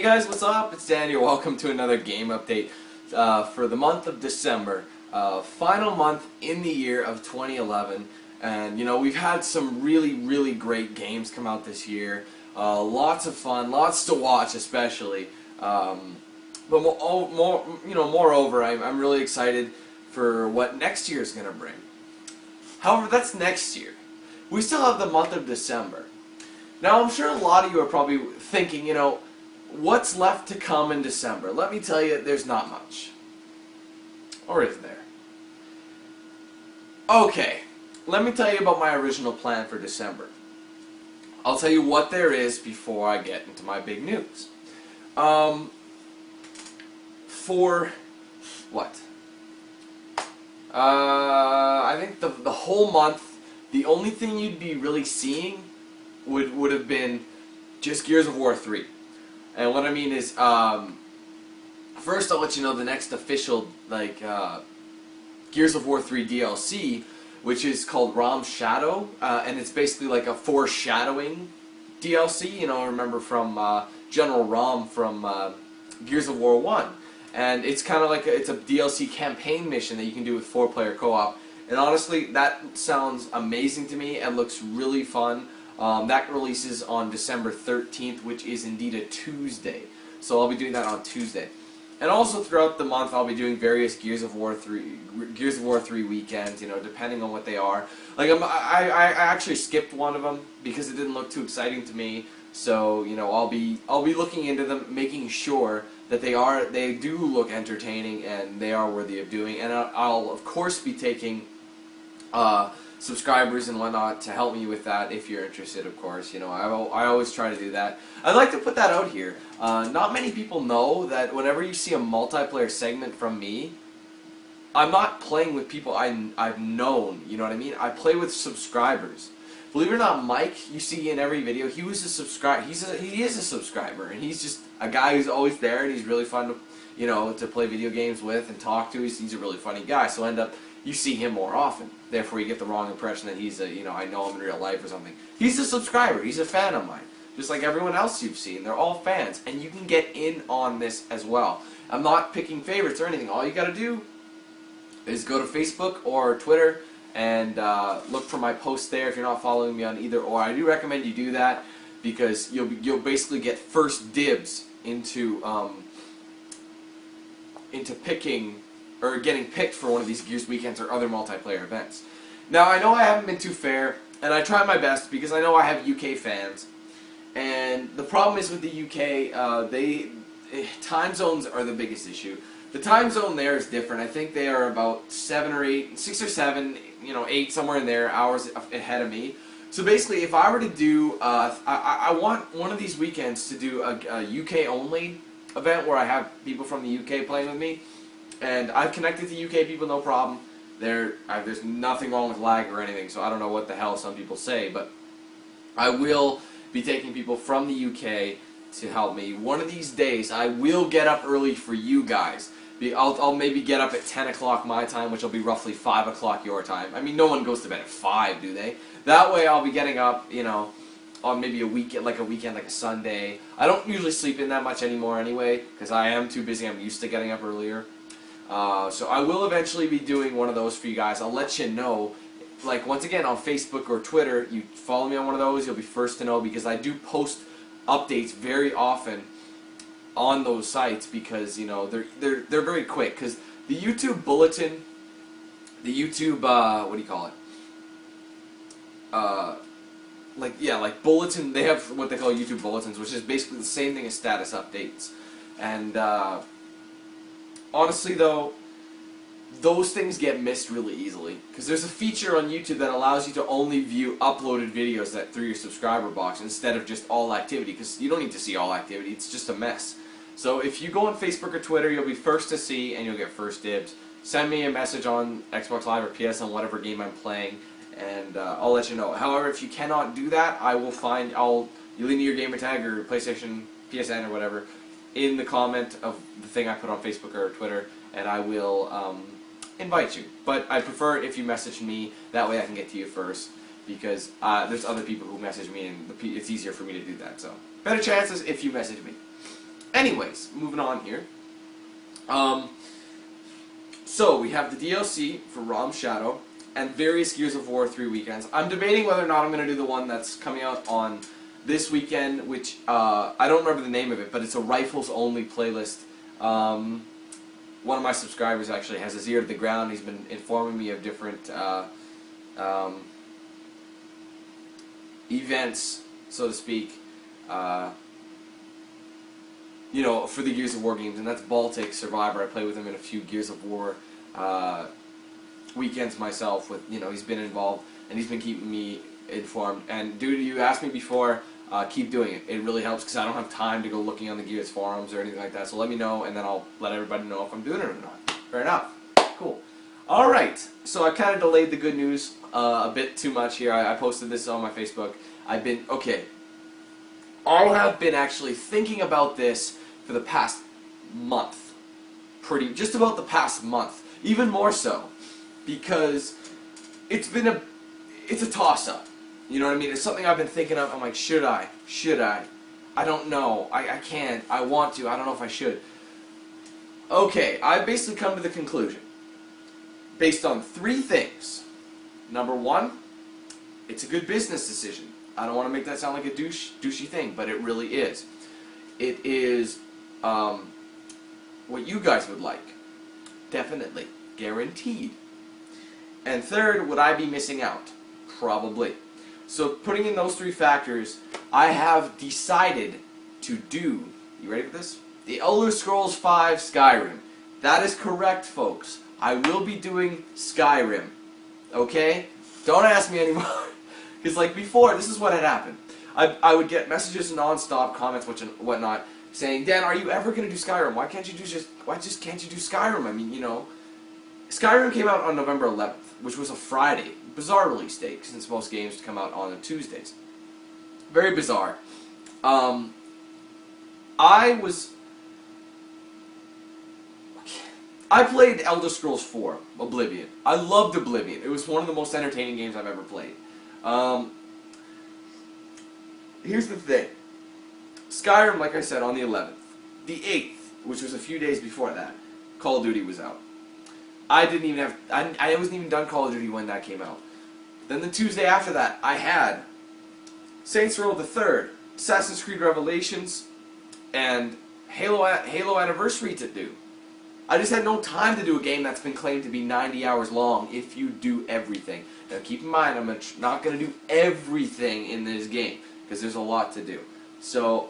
guys, what's up? It's Daniel. Welcome to another game update for the month of December. Final month in the year of 2011. And, you know, we've had some really great games come out this year. Lots of fun, lots to watch especially. But moreover, I'm really excited for what next year is going to bring. However, that's next year. We still have the month of December. Now, I'm sure a lot of you are probably thinking, you know, what's left to come in December? Let me tell you, there's not much. Or is there? Okay, let me tell you about my original plan for December. I'll tell you what there is before I get into my big news. For what? I think the whole month, the only thing you'd be really seeing would have been just Gears of War 3. And what I mean is, first I'll let you know the next official, Gears of War 3 DLC, which is called Ram's Shadow, and it's basically like a foreshadowing DLC, you know, remember from General Ram from Gears of War 1. And it's kind of like it's a DLC campaign mission that you can do with 4-player co-op. And honestly, that sounds amazing to me and looks really fun. That releases on December 13th, which is indeed a Tuesday. So I'll be doing that on Tuesday. And also throughout the month, I'll be doing various Gears of War 3 weekends, you know, depending on what they are. Like I actually skipped one of them because it didn't look too exciting to me. So, you know, I'll be looking into them, making sure that they do look entertaining and they are worthy of doing. And I'll of course be taking subscribers and whatnot to help me with that if you're interested, of course. You know, I always try to do that. I'd like to put that out here. Not many people know that whenever you see a multiplayer segment from me, I'm not playing with people I've known, you know what I mean? I play with subscribers. Believe it or not, Mike, you see in every video, he is a subscriber, and he's just a guy who's always there, and he's really fun to, you know, to play video games with and talk to. He's a really funny guy, so you see him more often. Therefore, you get the wrong impression that he's you know, I know him in real life or something. He's a subscriber. He's a fan of mine. Just like everyone else you've seen. They're all fans. And you can get in on this as well. I'm not picking favorites or anything. All you got to do is go to Facebook or Twitter and look for my posts there if you're not following me on either or. I do recommend you do that because you'll basically get first dibs into picking or getting picked for one of these Gears weekends or other multiplayer events. Now, I know I haven't been too fair, and I try my best because I know I have UK fans. And the problem is with the UK, time zones are the biggest issue. The time zone there is different. I think they are about 6 or 7, you know, 8, somewhere in there, hours ahead of me. So basically, if I were to do, I want one of these weekends to do a UK-only event where I have people from the UK playing with me. And I've connected to UK people, no problem. There's nothing wrong with lag or anything, so I don't know what the hell some people say, but I will be taking people from the UK to help me. One of these days, I will get up early for you guys. I'll maybe get up at 10 o'clock my time, which will be roughly 5 o'clock your time. I mean, no one goes to bed at 5, do they? That way I'll be getting up, you know, on maybe a weekend, like a Sunday. I don't usually sleep in that much anymore anyway, because I am too busy. I'm used to getting up earlier. So I will eventually be doing one of those for you guys. I'll let you know, like, once again, on Facebook or Twitter. You follow me on one of those, you'll be first to know, because I do post updates very often on those sites because, you know, they're very quick. Because the YouTube bulletin, the YouTube what do you call it? Like bulletin. They have what they call YouTube bulletins, which is basically the same thing as status updates. And honestly, though, those things get missed really easily because there's a feature on YouTube that allows you to only view uploaded videos through your subscriber box instead of just all activity, because you don't need to see all activity. It's just a mess. So if you go on Facebook or Twitter, you'll be first to see and you'll get first dibs. Send me a message on Xbox Live or PS on whatever game I'm playing, and I'll let you know. However, if you cannot do that, you'll leave me your gamer tag or PlayStation, PSN or whatever in the comment of the thing I put on Facebook or Twitter, and I will invite you. But I prefer if you message me, that way I can get to you first, because there's other people who message me and it's easier for me to do that. So better chances if you message me. Anyways, moving on here. So we have the DLC for Realm Shadow and various Gears of War 3 weekends. I'm debating whether or not I'm going to do the one that's coming out on this weekend, which I don't remember the name of it, but it's a rifles-only playlist. One of my subscribers actually has his ear to the ground. He's been informing me of different events, so to speak, you know, for the Gears of War games, and that's Baltic Survivor. I play with him in a few Gears of War weekends myself. With, you know, he's been involved and he's been keeping me informed. And dude, you asked me before, keep doing it. It really helps because I don't have time to go looking on the Gears forums or anything like that. So let me know, and then I'll let everybody know if I'm doing it or not. Fair enough. Cool. All right. So I kind of delayed the good news a bit too much here. I posted this on my Facebook. I have been actually thinking about this for the past month. Just about the past month. Even more so. Because it's a toss-up. You know what I mean? It's something I've been thinking of. I'm like, should I? Should I? I don't know. I can't. I want to. I don't know if I should. Okay, I've basically come to the conclusion. Based on 3 things. Number 1, it's a good business decision. I don't want to make that sound like a douchey thing, but it really is. It is what you guys would like. Definitely. Guaranteed. And third, would I be missing out? Probably. So putting in those 3 factors, I have decided to do, you ready for this? The Elder Scrolls V Skyrim. That is correct, folks. I will be doing Skyrim. Okay? Don't ask me anymore. Because like before, this is what had happened. I would get messages non-stop, comments, whatnot, saying, Dan, are you ever going to do Skyrim? Why can't you do Skyrim? I mean, you know, Skyrim came out on November 11th, which was a Friday. Bizarre release date, since most games come out on Tuesdays. Very bizarre. I played Elder Scrolls 4, Oblivion. I loved Oblivion. It was one of the most entertaining games I've ever played. Here's the thing. Skyrim, like I said, on the 11th. The 8th, which was a few days before that, Call of Duty was out. I wasn't even done Call of Duty when that came out. Then the Tuesday after that, I had Saints Row the 3rd, Assassin's Creed Revelations, and Halo Anniversary to do. I just had no time to do a game that's been claimed to be 90 hours long if you do everything. Now keep in mind, I'm not going to do everything in this game, because there's a lot to do. So,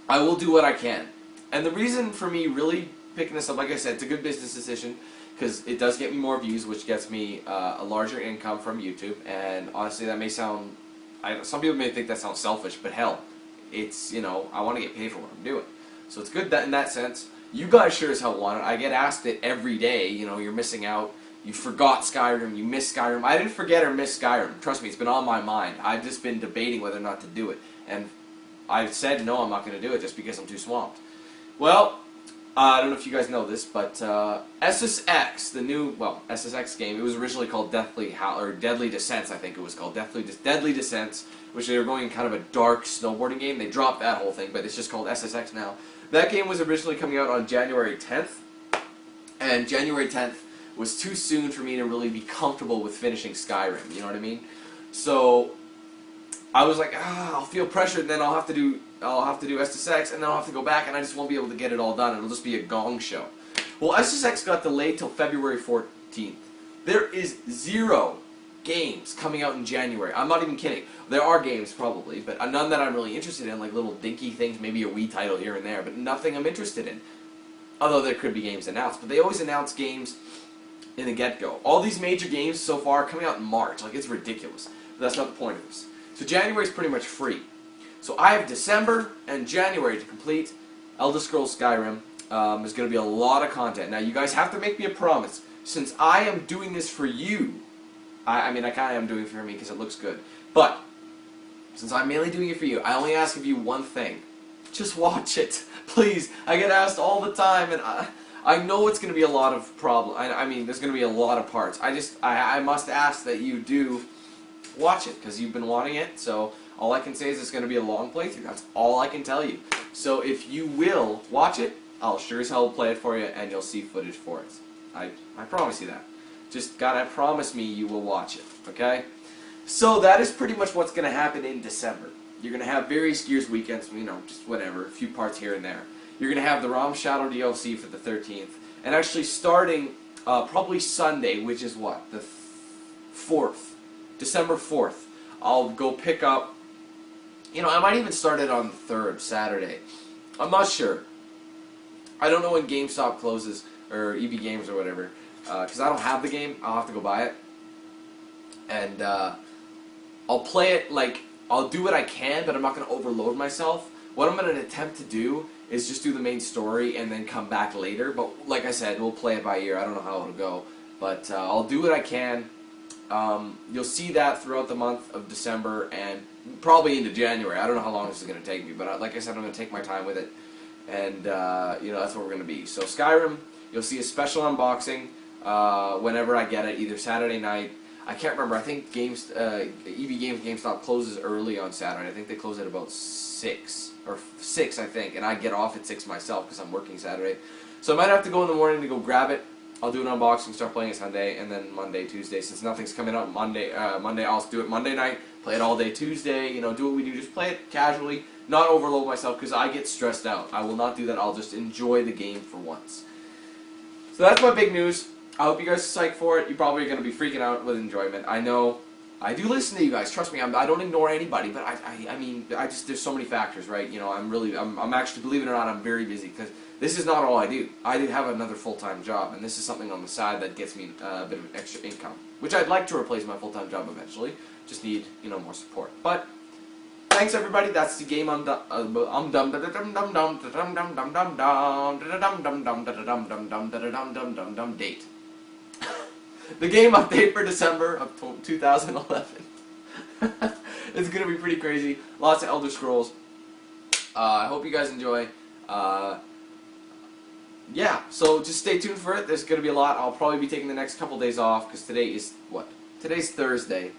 I will do what I can. And the reason for me really picking this up, like I said, it's a good business decision, because it does get me more views, which gets me a larger income from YouTube. And honestly, that may sound, some people may think that sounds selfish, but hell, it's, you know, I want to get paid for what I'm doing. So it's good that in that sense. You guys sure as hell want it. I get asked it every day. You know, you're missing out. You forgot Skyrim. You missed Skyrim. I didn't forget or miss Skyrim. Trust me, it's been on my mind. I've just been debating whether or not to do it. And I've said no, I'm not going to do it just because I'm too swamped. Well, I don't know if you guys know this, but SSX, the new, SSX game, it was originally called Deadly Descents, I think it was called. Deadly Descents, which they were going in kind of a dark snowboarding game. They dropped that whole thing, but it's just called SSX now. That game was originally coming out on January 10th, and January 10th was too soon for me to really be comfortable with finishing Skyrim, you know what I mean? So I was like, I'll feel pressured, and then I'll have to do SSX, and then I'll have to go back, and I just won't be able to get it all done. It'll just be a gong show. Well, SSX got delayed till February 14th. There is 0 games coming out in January. I'm not even kidding. There are games, probably, but none that I'm really interested in, like little dinky things, maybe a Wii title here and there, but nothing I'm interested in. Although there could be games announced, but they always announce games in the get-go. All these major games so far are coming out in March. Like, it's ridiculous. But that's not the point of this. So January is pretty much free. So I have December and January to complete Elder Scrolls Skyrim. There's going to be a lot of content. Now, you guys have to make me a promise. Since I am doing this for you, I mean, I kind of am doing it for me because it looks good. But, since I'm mainly doing it for you, I only ask of you one thing. Just watch it. Please. I get asked all the time, and I know it's going to be a lot of I mean, there's going to be a lot of parts. I must ask that you do watch it, because you've been wanting it, so all I can say is it's going to be a long playthrough. That's all I can tell you. So if you will watch it, I'll sure as hell play it for you, and you'll see footage for it. I promise you that. Just gotta promise me you will watch it, okay? So that is pretty much what's going to happen in December. You're going to have various Gears weekends, you know, just whatever, a few parts here and there. You're going to have the ROM Shadow DLC for the 13th. And actually starting probably Sunday, which is what? The 4th. December 4th. I'll go pick up, you know, I might even start it on the 3rd, Saturday. I'm not sure. I don't know when GameStop closes, or EB Games or whatever, because I don't have the game. I'll have to go buy it. And I'll play it, like, I'll do what I can, but I'm not going to overload myself. What I'm going to attempt to do is just do the main story and then come back later. But like I said, we'll play it by ear. I don't know how it'll go. But I'll do what I can. You'll see that throughout the month of December and probably into January. I don't know how long this is going to take me. But like I said, I'm going to take my time with it. And, you know, that's what we're going to be. So Skyrim, you'll see a special unboxing whenever I get it, either Saturday night. I can't remember. I think EB Games GameStop closes early on Saturday. I think they close at about 6 or 6, I think, and I get off at 6 myself because I'm working Saturday. So I might have to go in the morning to go grab it. I'll do an unboxing, start playing it Sunday, and then Monday, Tuesday. Since nothing's coming up Monday, I'll do it Monday night. Play it all day Tuesday. You know, do what we do. Just play it casually, not overload myself because I get stressed out. I will not do that. I'll just enjoy the game for once. So that's my big news. I hope you guys are psyched for it. You're probably going to be freaking out with enjoyment. I know. I do listen to you guys. Trust me. I don't ignore anybody. But I mean, there's so many factors, right? You know, I'm actually, believe it or not, I'm very busy because this is not all I do. I do have another full-time job, and this is something on the side that gets me a bit of extra income, which I'd like to replace my full-time job eventually. Just need, you know, more support. But thanks everybody. That's the game date. The game update for December of 2011. It's gonna be pretty crazy. Lots of Elder Scrolls. I hope you guys enjoy. Yeah, so just stay tuned for it. There's gonna be a lot. I'll probably be taking the next couple days off because today is what? Today's Thursday.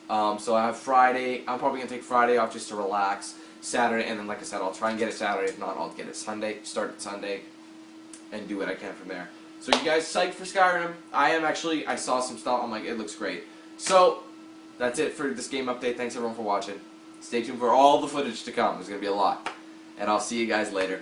So I have Friday. I'm probably gonna take Friday off just to relax. Saturday, and then like I said, I'll try and get it Saturday. If not, I'll get it Sunday. Start it Sunday, and do what I can from there. So you guys psyched for Skyrim? I am actually. I saw some stuff. I'm like, it looks great. So that's it for this game update. Thanks everyone for watching. Stay tuned for all the footage to come. There's gonna be a lot, and I'll see you guys later.